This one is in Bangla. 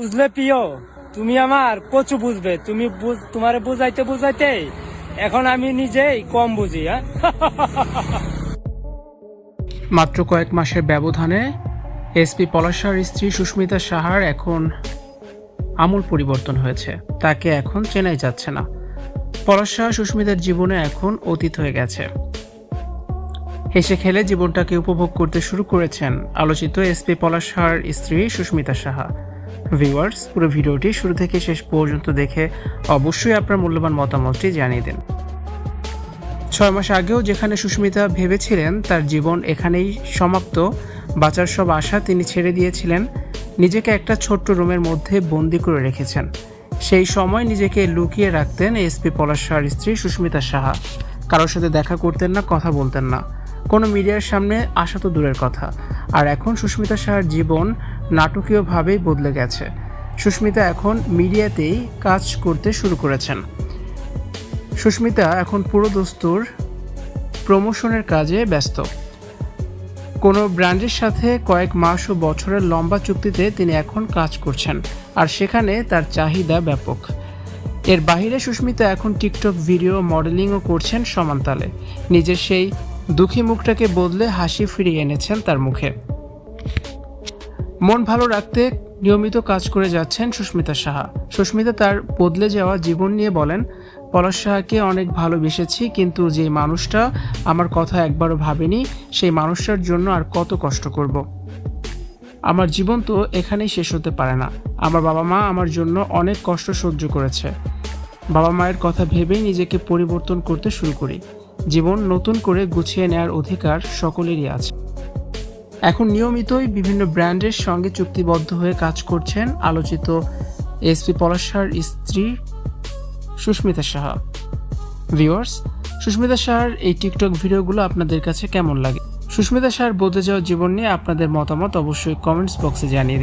বুঝলে প্রিয়, তুমি আমার কচু বুঝবে, তুমি তোমারে বুঝাইতে বুঝাইতে এখন আমি নিজেই কম বুঝি। মাত্র কয়েক মাসের ব্যবধানে এসপি পলাশার স্ত্রী সুস্মিতা সাহার এখন আমূল পরিবর্তন হয়েছে। তাকে এখন চেনাই যাচ্ছে না। পলাশ সাহা সুস্মিতার জীবনে এখন অতীত হয়ে গেছে। হেসে খেলে জীবনটাকে উপভোগ করতে শুরু করেছেন আলোচিত এসপি পলাশ সাহার স্ত্রী সুস্মিতা সাহা। ভিউয়ার্স, পুরো ভিডিওটি শুরু থেকে শেষ পর্যন্ত দেখে অবশ্যই আপনার মূল্যবান মতামতটি জানিয়ে দিন। 6 মাস আগেও যেখানে সুস্মিতা ভেবেছিলেন তার জীবন এখানেই সমাপ্ত, বাঁচার সব আশা তিনি ছেড়ে দিয়েছিলেন, নিজেকে একটা ছোট্ট রুমের মধ্যে বন্দি করে রেখেছেন। সেই সময় নিজেকে লুকিয়ে রাখতেন এসপি পলাশ সাহার স্ত্রী সুস্মিতা সাহা। কারোর সাথে দেখা করতেন না, কথা বলতেন না, কোনো মিডিয়ার সামনে আসা তো দূরের কথা। আর এখন সুস্মিতা সাহার জীবন নাটকীয়ভাবেই বদলে গেছে। সুস্মিতা এখন মিডিয়াতেই কাজ করতে শুরু করেছেন। সুস্মিতা এখন পুরো দস্তুর প্রমোশনের কাজে ব্যস্ত। কোনো ব্র্যান্ডের সাথে কয়েক মাস ও বছরের লম্বা চুক্তিতে তিনি এখন কাজ করছেন, আর সেখানে তার চাহিদা ব্যাপক। এর বাইরে সুস্মিতা এখন টিকটক ভিডিও মডেলিংও করছেন সমানতালে। নিজের সেই দুঃখী মুখটাকে বদলে হাসি ফিরিয়ে এনেছেন তার মুখে। মন ভালো রাখতে নিয়মিত কাজ করে যাচ্ছেন সুস্মিতা সাহা। সুস্মিতা তার বদলে যাওয়া জীবন নিয়ে বলেন, পলাশ সাহাকে অনেক ভালোবেসেছি, কিন্তু যে মানুষটা আমার কথা একবারও ভাবেনি, সেই মানুষটার জন্য আর কত কষ্ট করব। আমার জীবন তো এখানেই শেষ হতে পারে না। আমার বাবা মা আমার জন্য অনেক কষ্ট সহ্য করেছে। বাবা মায়ের কথা ভেবেই নিজেকে পরিবর্তন করতে শুরু করি। জীবন নতুন করে গুছিয়ে নেওয়ার অধিকার সকলেরই আছে। এখন নিয়মিতই বিভিন্ন ব্র্যান্ডের সঙ্গে চুক্তিবদ্ধ হয়ে কাজ করছেন আলোচিত এসপি পলাশ সাহার স্ত্রী সুস্মিতা সাহা। ভিউয়ার্স, সুস্মিতা সাহার এই টিকটক ভিডিওগুলো আপনাদের কাছে কেমন লাগে? সুস্মিতা সাহার বদলে যাওয়া জীবন নিয়ে আপনাদের মতামত অবশ্যই কমেন্টস বক্সে জানিয়ে দিন।